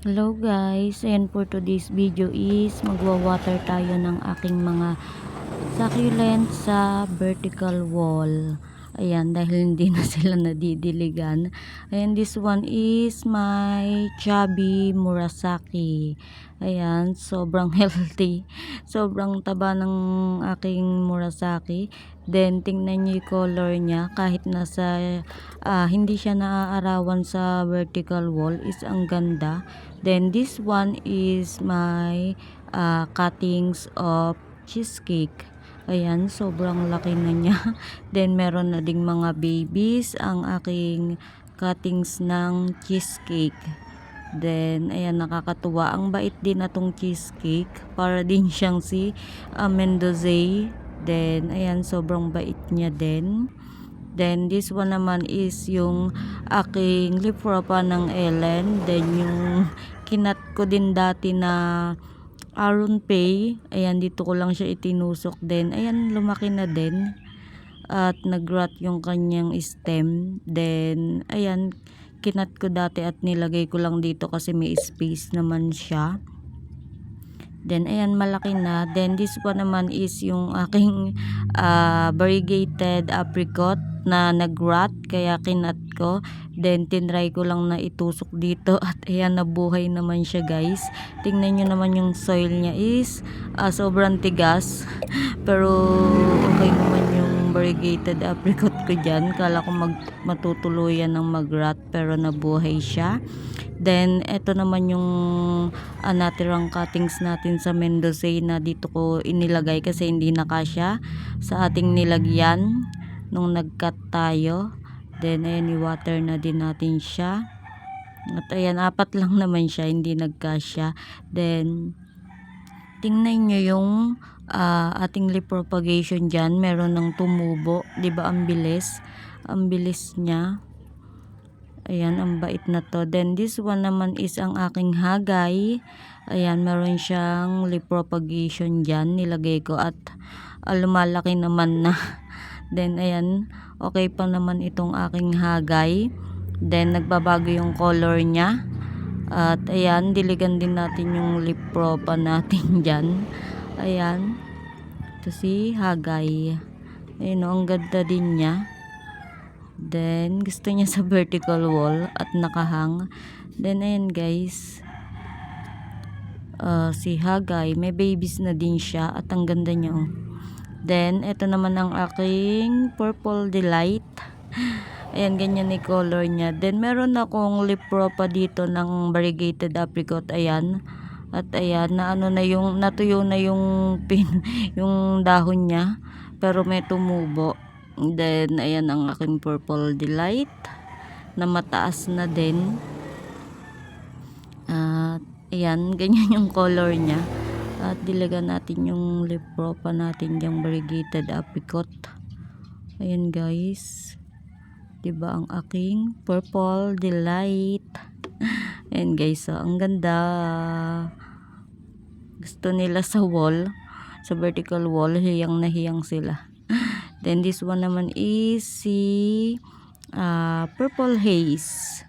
Hello guys, and for today's video is magwa-water tayo ng aking mga succulent sa vertical wall. Ayan, dahil hindi na sila nadidiligan. Ayan, this one is my chubby Murasaki. Ayan, sobrang healthy. Sobrang taba ng aking Murasaki. Then, tingnan nyo yung color niya. Kahit nasa, hindi siya naaarawan sa vertical wall, is ang ganda. Then, this one is my cuttings of cheesecake. Ayan, sobrang laki na niya. Then, meron na ding mga babies ang aking cuttings ng cheesecake. Then, ayan, nakakatuwa. Ang bait din na tong cheesecake. Para din siyang si Mendoza. Then, ayan, sobrang bait niya din. Then, this one naman is yung aking lip ropa ng Ellen. Then, yung kinat ko din dati na Aron Pay, ayan, dito ko lang siya itinusok din. Ayan, lumaki na din. At nag-rot yung kanyang stem. Then, ayan, kinat ko dati at nilagay ko lang dito kasi may space naman siya. Then, ayan, malaki na. Then, this one naman is yung aking variegated apricot na nag-rot, kaya kinat ko. Then, tinry ko lang na itusok dito at ayan, nabuhay naman siya guys. Tingnan nyo naman yung soil niya is sobrang tigas. Pero, okay naman yung variegated apricot ko dyan. Kala ko matutuluyan ng mag-rot pero nabuhay siya. Then, eto naman yung natirang cuttings natin sa Mendoza na dito ko inilagay kasi hindi nakasya sa ating nilagyan nung nag-cut tayo. Then, ayan, i-water na din natin siya. At ayan, 4 lang naman siya, hindi nagkasya. Then, tingnan nyo yung ating leaf propagation dyan. Meron ng tumubo. Diba, ang bilis? Ang bilis niya. Ayan, ang bait na to. Then, this one naman is ang aking hagay. Ayan, meron siyang leaf propagation dyan. Nilagay ko at lumalaki naman na. Then, ayan, okay pa naman itong aking hagay. Then, nagbabago yung color niya. At, ayan, diligan din natin yung leaf propa natin dyan. Ayan. Ito si hagay. Ayan, ang ganda din niya. Then, gusto niya sa vertical wall at nakahang. Then, ayan guys. Si hagay, may babies na din siya at ang ganda niya. Oh. Then, ito naman ang aking purple delight. Ayan, ganyan yung color niya. Then, meron akong lip propa dito ng variegated apricot. Ayan. At ayan, natuyo na yung yung dahon niya. Pero may tumubo. Then, ayan ang aking purple delight na mataas na din. At ayan, ganyan yung color niya. At dilagan natin yung lip propa natin yung variegated apricot. Ayan guys. Diba ang aking purple delight. Ayan guys, so, ang ganda. Gusto nila sa wall, sa vertical wall, hiyang na hiyang sila. Then this one naman is si purple haze.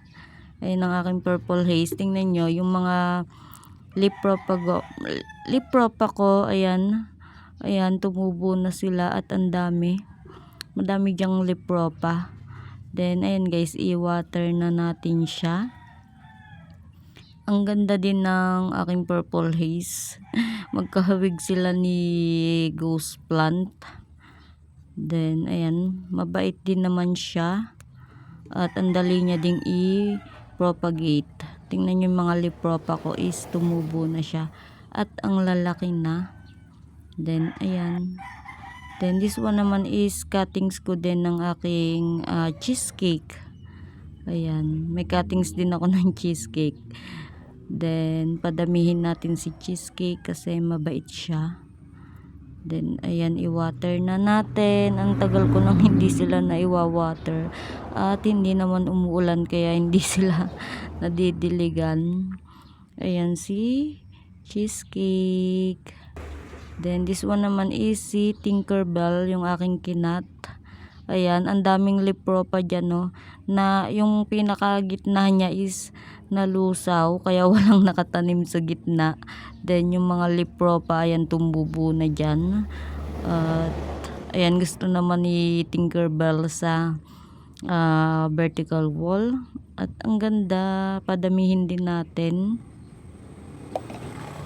Ayan ang aking purple haze. Tingnan nyo yung mga lip propa ko. Ayan. Ayan, tumubo na sila at ang dami. Madami dyang lip propa. Then, ayan guys, i-water na natin siya. Ang ganda din ng aking purple haze. Magkahawig sila ni ghost plant. Then, ayan, mabait din naman siya. At ang dali niya ding i-propagate. Tingnan nyo yung mga lip propa ko is tumubo na siya. At ang lalaki na. Then, ayan. Then, this one naman is cuttings ko din ng aking cheesecake. Ayan. May cuttings din ako ng cheesecake. Then, padamihin natin si cheesecake kasi mabait siya. Then, ayan, i-water na natin. Ang tagal ko nang hindi sila na i-water. At hindi naman umuulan kaya hindi sila nadidiligan. Ayan si cheesecake. Then, this one naman is si Tinkerbell, yung aking kinat. Ayan, ang daming lip propa dyan, no? Na yung pinakagitna niya is nalusaw kaya walang nakatanim sa gitna. Then yung mga lipro pa, ayan, tumubo na dyan. At ayan, gusto naman ni Tinkerbell sa vertical wall. At ang ganda, padamihin din natin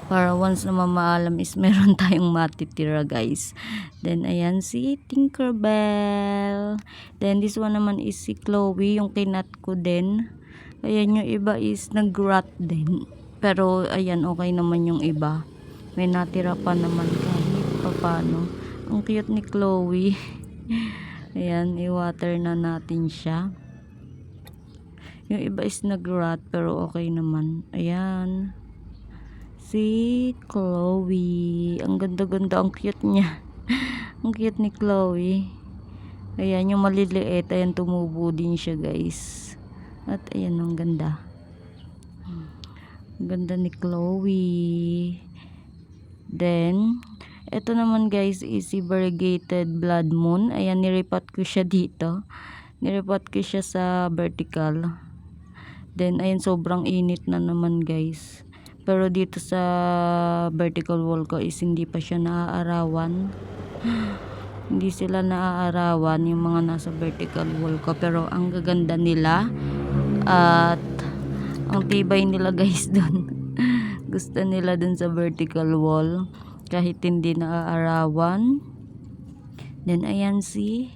para once na mamaalam is meron tayong matitira, guys. Then ayan si Tinkerbell. Then this one naman is si Chloe, yung kinat ko din. Ayan, yung iba is nag-rot din, pero ayan, okay naman yung iba, may natira pa naman kahit papano. Ang cute ni Chloe. Ayan, i-water na natin siya. Yung iba is nag-rot pero okay naman. Ayan, si Chloe, ang ganda-ganda, ang cute niya. Ang cute ni Chloe. Ayan, yung maliliit, ayan, tumubo din siya, guys. At ayan, ang ganda. Ang ganda ni Chloe. Then ito naman, guys, is si variegated blood moon. Ayan, niripat ko siya dito. Niripat ko siya sa vertical. Then ayan, sobrang init na naman, guys. Pero dito sa vertical wall ko is hindi pa siya naaarawan. Hindi sila naaarawan yung mga nasa vertical wall ko. Pero ang gaganda nila. At ang tibay nila, guys, dun. Gusto nila dun sa vertical wall. Kahit hindi naaarawan. Then ayan si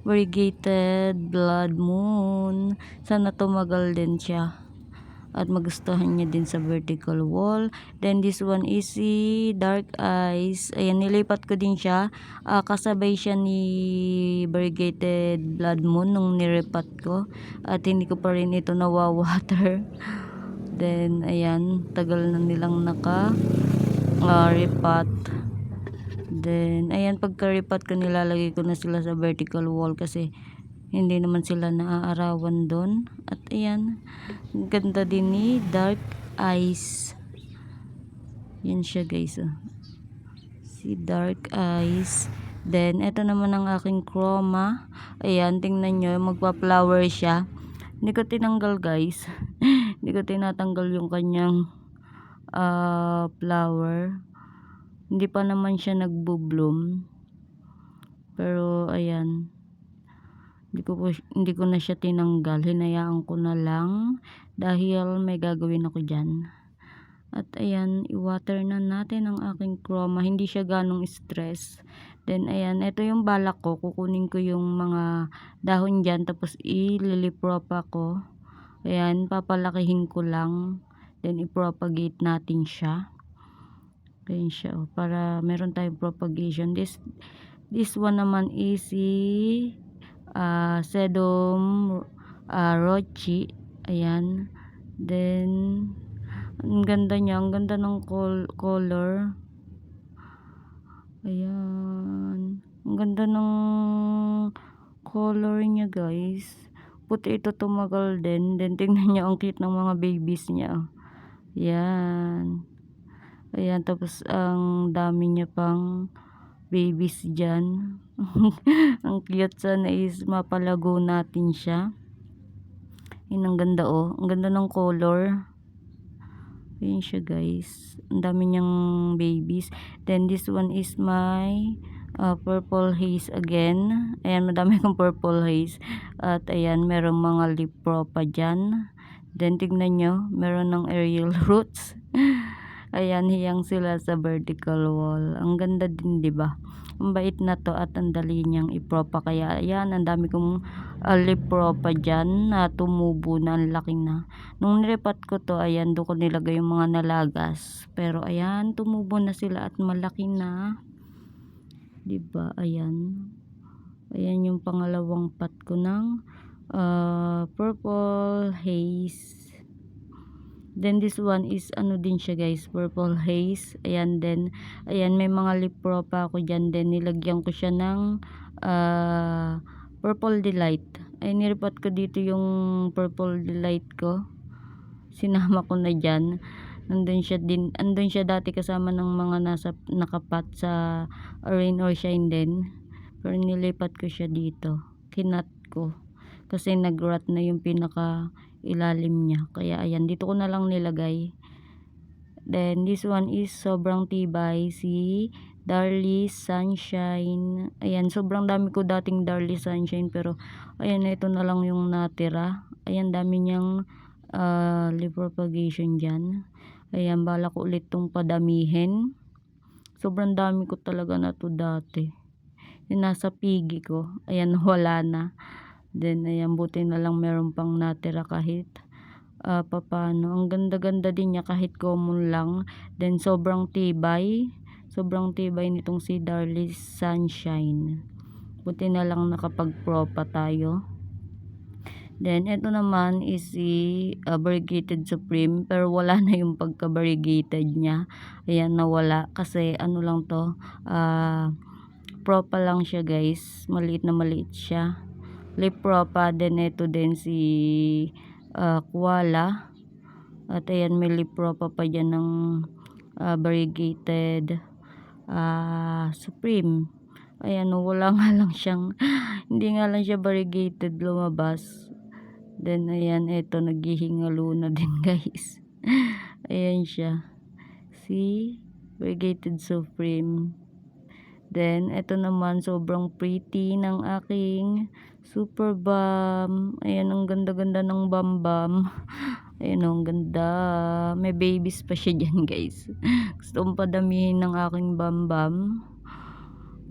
variegated blood moon. Sana tumagal din siya at magustuhan niya din sa vertical wall. Then this one is si dark eyes. Ayan, nilipat ko din siya. Kasabay siya ni variegated blood moon nung niripat ko. At hindi ko pa rin ito nawawater. Then ayan, tagal na nilang ripat. Then ayan, pagka-ripat ko, nilalagay ko na sila sa vertical wall kasi hindi naman sila naaarawan doon. At ayan, ganda din ni dark eyes. Yan siya, guys. Si dark eyes. Then ito naman ang aking chroma. Ayan, tingnan nyo, magpa-flower siya. Hindi ko tinanggal, guys. Hindi ko tinatanggal yung kanyang flower. Hindi pa naman siya nagbo-bloom. Pero ayan, hindi ko na siya tinanggal, hinayaan ko na lang dahil may gagawin ako dyan. At ayan, i-water na natin ang aking chroma, hindi siya ganong stress. Then ayan, ito yung balak ko, kukunin ko yung mga dahon dyan, tapos ililiprop ako. Ayan, papalakihin ko lang, then i-propagate natin siya. Ayan siya, para meron tayong propagation. This one naman is si sedum rochi. Ayan, then ang ganda niya, ang ganda ng color. Ayan, ang ganda ng color niya, guys. Puti ito, tumagal din. Then tingnan niyo, ang cute ng mga babies niya. Ayan, ayan, tapos ang dami niya pang babies dyan. Ang cute, sana is mapalago natin siya. Yun, ang ganda, oh. Ang ganda ng color. Ayan siya, guys. Ang dami niyang babies. Then this one is my purple haze again. Ayan, madami akong purple haze. At ayan, merong mga lipro pa dyan. Then tignan nyo, meron ng aerial roots. Ayan, hiyang sila sa vertical wall. Ang ganda din, diba? Ang bait na to at ang dali niyang ipropa. Kaya ayan, ang dami kong lipropa dyan na tumubo na, ang laki na. Nung niripat ko to, ayan, doon ko nilagay yung mga nalagas. Pero ayan, tumubo na sila at malaki na. Diba? Ayan. Ayan yung pangalawang pot ko ng purple haze. Then this one is ano din siya, guys, purple haze. Ayan, then ayan, may mga lipro pa ako dyan. Then nilagyan ko siya ng purple delight. Ay, niripat ko dito yung purple delight ko. Sinama ko na dyan. Andun siya dati kasama ng mga nakapat sa rain or shine din. Pero nilipat ko siya dito. Kinat ko. Kasi nag-rot na yung pinaka ilalim niya. Kaya ayan, dito ko na lang nilagay. Then this one is sobrang tibay, si Darlie Sunshine. Ayan, sobrang dami ko dating Darlie Sunshine, pero ayan, ito na lang yung natira. Ayan, dami niyang leaf propagation dyan. Ayan, bala ko ulit tong padamihin. Sobrang dami ko talaga na to dati. Yung nasa pigi ko, ayan, wala na. Then ayan, buti na lang meron pang natira kahit papano. Ang ganda-ganda din niya kahit common lang. Then sobrang tibay. Sobrang tibay nitong si Darlie Sunshine. Buti na lang nakapag-propa tayo. Then ito naman is si Variegated Supreme, pero wala na yung pagka-variegated niya. Ayan, nawala kasi ano lang to, propa lang siya guys. Maliit na maliit siya. Lip propa. Then ito din si koala. At ayan, may lip propa pa dyan ng variegated Supreme. Ayan, wala nga lang siyang hindi nga lang siya variegated lumabas. Then ayan, ito naghihingalo na din guys. Ayan siya, si variegated Supreme. Then ito naman, sobrang pretty ng aking Super Bam. Ayan, ang ganda-ganda ng Bambam. Ayan, ang ganda. May babies pa siya dyan guys. Gusto kong padamihin ng aking Bambam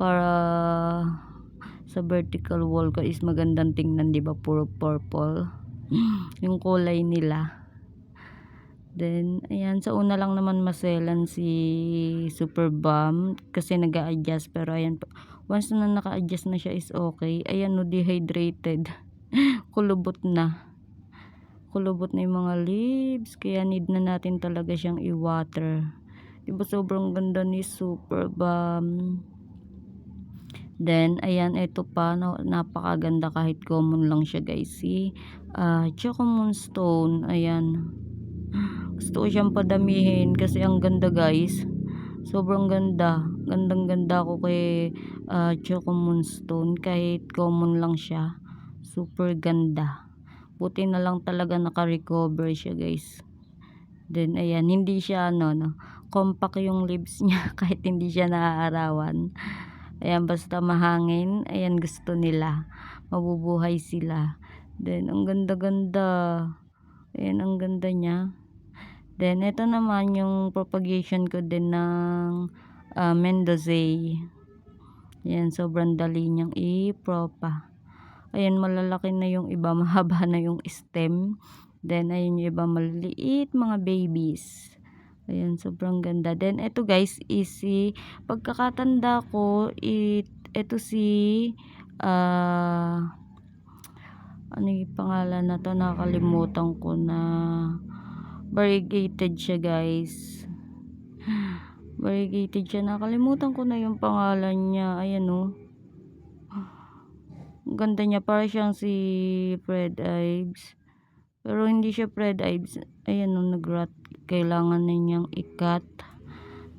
para sa vertical wall ko is magandang tingnan, di ba? Puro purple yung kulay nila. Then ayan, sa una lang naman maselan si Super Bam kasi nag-a-adjust, pero ayan, once na naka-adjust na siya is okay. Ayan, no, dehydrated. kulubot na yung mga leaves, kaya need na natin talaga siyang i-water. Diba sobrang ganda ni Super Bam. Then ayan, ito pa, napakaganda kahit common lang siya guys, si Choco Moonstone. Ayan, gusto ko siyang padamihin kasi ang ganda guys. Sobrang ganda. Gandang ganda ko kay Choco Moonstone. Kahit common lang siya, super ganda. Buti na lang talaga naka-recover siya guys. Then ayan, hindi siya compact yung leaves niya kahit hindi siya naaarawan. Ayan, basta mahangin, ayan, gusto nila. Mabubuhay sila. Then ang ganda-ganda. Ayan, ang ganda niya. Then ito naman yung propagation ko din ng Mendozae. Ayan, sobrang dali niyang i-propa. Ayan, malalaki na yung iba, mahaba na yung stem. Then ayun, yung iba maliliit, mga babies. Ayan, sobrang ganda. Then ito guys is si pagkakatanda ko, ito si ano yung pangalan na to, nakalimutan ko na. Variegated siya guys. Variegated siya, nakalimutan ko na yung pangalan niya. Ayan, oh, ganda niya, para siyang si Fred Ives, pero hindi siya Fred Ives. Ayan, oh, nag-rot, kailangan na niyang ikat.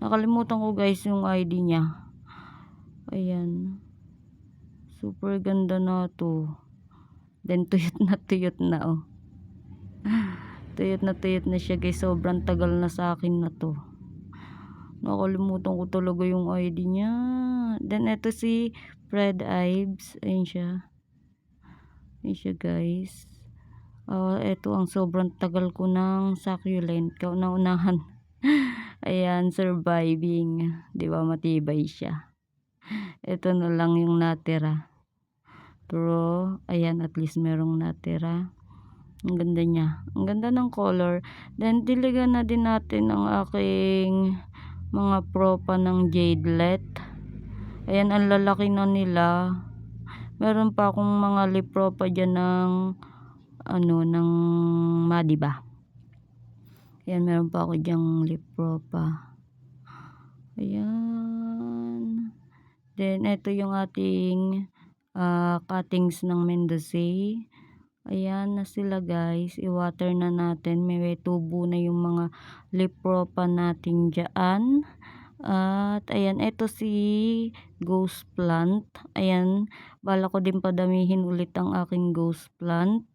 Nakalimutan ko guys yung ID niya. Ayan, super ganda na to. Then tuyot na oh. tuyot na siya guys. Sobrang tagal na sa akin na to. Nakalimutan ko talaga yung ID niya. Then ito si Fred Ives. Ayan siya. Ayan siya guys. Ito ang sobrang tagal ko ng succulent. Kauna-unahan. Ayan, surviving. Diba, matibay siya. Ito na lang yung natira. Pero ayan, at least merong natira. Ang ganda niya. Ang ganda ng color. Then diligan na din natin ang aking mga propa ng Jadelet. Ayan, ang lalaki na nila. Meron pa akong mga lip propa dyan ng ng Madiba. Ayan, meron pa ako dyang lip propa. Ayan. Then ito yung ating cuttings ng Mendozae. Ayan na sila guys. I-water na natin. May tubo na yung mga lip propa natin dyan. At ayan, ito si ghost plant. Ayan, bala ko din padamihin ulit ang aking ghost plant.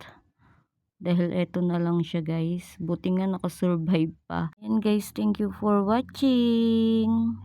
Dahil eto na lang siya guys. Buti nga nakasurvive pa. And guys, thank you for watching.